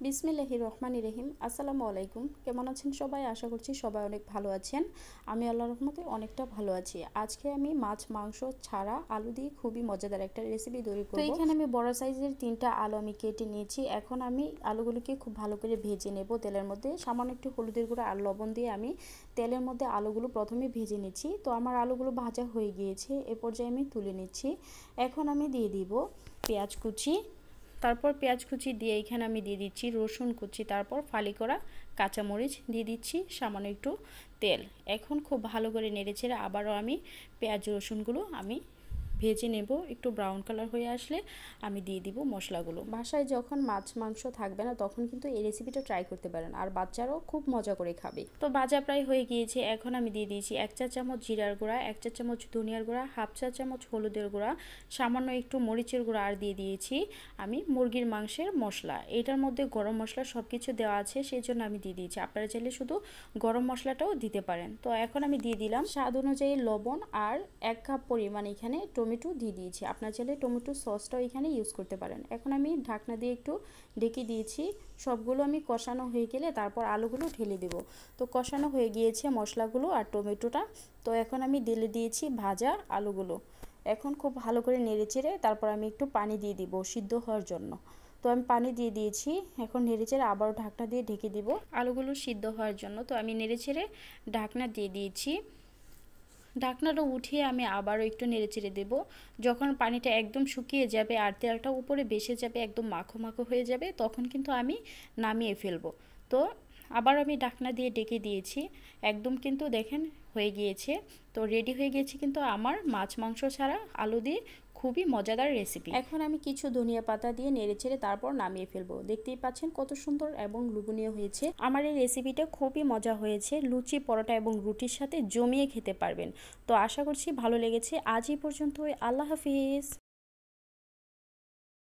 বিসমিল্লাহির রহমানির রহিম। আসসালামু আলাইকুম। কেমন আছেন সবাই? আশা করছি সবাই অনেক ভালো আছেন। আমি আল্লাহর রহমতে অনেকটা ভালো আছি। আজকে আমি মাছ মাংস ছাড়া আলু দিয়ে খুবই মজাদার একটা রেসিপি তৈরি করব। তো এখানে আমি বড় সাইজের 3টা আলু আমি কেটে নিয়েছি। এখন আমি আলুগুলোকে খুব ভালো করে ভেজে নেব তেলের মধ্যে। সামান্য একটু হলুদের গুঁড়া আর লবণ দিয়ে আমি তেলের মধ্যে আলুগুলো প্রথমে ভেজে নিচ্ছি। তো আমার আলুগুলো ভাজা হয়ে গিয়েছে, এ পর্যায়ে আমি তুলে নিচ্ছি। এখন আমি দিয়ে দিব পেঁয়াজ কুচি, তারপর পেঁয়াজ কুচি দিয়ে এখানে আমি দিয়ে দিচ্ছি রসুন কুচি, তারপর ফালি করা কাঁচামরিচ দিয়ে দিচ্ছি, সামান্য একটু তেল। এখন খুব ভালো করে নেড়েচেড়ে আবারও আমি পেঁয়াজ রসুনগুলো আমি ভেজে নেব। একটু ব্রাউন কালার হয়ে আসলে আমি দিয়ে দিব মশলাগুলো। বাসায় যখন মাছ মাংস থাকবে না তখন কিন্তু এই রেসিপিটা ট্রাই করতে পারেন, আর বাচ্চারাও খুব মজা করে খাবে। তো ভাজা প্রায় হয়ে গিয়েছে। এখন আমি দিয়ে দিয়েছি 1 চা চামচ জিরার গুঁড়া, 1 চা চামচ ধনিয়ার গুঁড়া, হাফ চা চামচ হলুদের গুঁড়া, সামান্য একটু মরিচের গুঁড়া, আর দিয়ে দিয়েছি আমি মুরগির মাংসের মশলা। এটার মধ্যে গরম মশলা সব কিছু দেওয়া আছে, সেই জন্য আমি দিয়ে দিয়েছি। আপনারা চাইলে শুধু গরম মশলাটাও দিতে পারেন। তো এখন আমি দিয়ে দিলাম স্বাদ অনুযায়ী লবণ, আর 1 কাপ পরিমাণ এখানে টমেটো দিয়ে দিয়েছি। আপনারা চাইলে টমেটো সসটাও এখানে ইউজ করতে পারেন। এখন আমি ঢাকনা দিয়ে একটু ঢেকে দিয়েছি। সবগুলো আমি কষানো হয়ে গেলে তারপর আলুগুলো ঢেলে দেব। তো কষানো হয়ে গিয়েছে মশলাগুলো আর টমেটোটা। তো এখন আমি ঢেলে দিয়েছি ভাজা আলুগুলো। এখন খুব ভালো করে নেড়েচেড়ে তারপর আমি একটু পানি দিয়ে দিব সিদ্ধ হওয়ার জন্য। তো আমি পানি দিয়ে দিয়েছি। এখন নেড়েচেড়ে আবারও ঢাকনা দিয়ে ঢেকে দিব আলুগুলো সিদ্ধ হওয়ার জন্য। তো আমি নেড়েচেড়ে ঢাকনা দিয়ে দিয়েছি। ঢাকনাটা উঠিয়ে আমি আবারও একটু নেড়েচেড়ে দেব। যখন পানিটা একদম শুকিয়ে যাবে আর তেলটা উপরে ভেসে যাবে, একদম মাখো মাখো হয়ে যাবে, তখন কিন্তু আমি নামিয়ে ফেলবো। তো আবার আমি ঢাকনা দিয়ে ডেকে দিয়েছি। একদম কিন্তু দেখেন হয়ে গিয়েছে। তো রেডি হয়ে গিয়েছে কিন্তু আমার মাছ মাংস ছাড়া আলু দিয়ে খুবই মজাদার রেসিপি। এখন আমি কিছু ধনিয়া পাতা দিয়ে নেড়েচেড়ে তারপর নামিয়ে ফেলবো। দেখতেই পাচ্ছেন কত সুন্দর এবং লোভনীয় হয়েছে। আমার এই রেসিপিটা খুবই মজা হয়েছে। লুচি, পরোটা এবং রুটির সাথে জমিয়ে খেতে পারবেন। তো আশা করছি ভালো লেগেছে। আজ এই পর্যন্তই। আল্লাহ হাফিজ।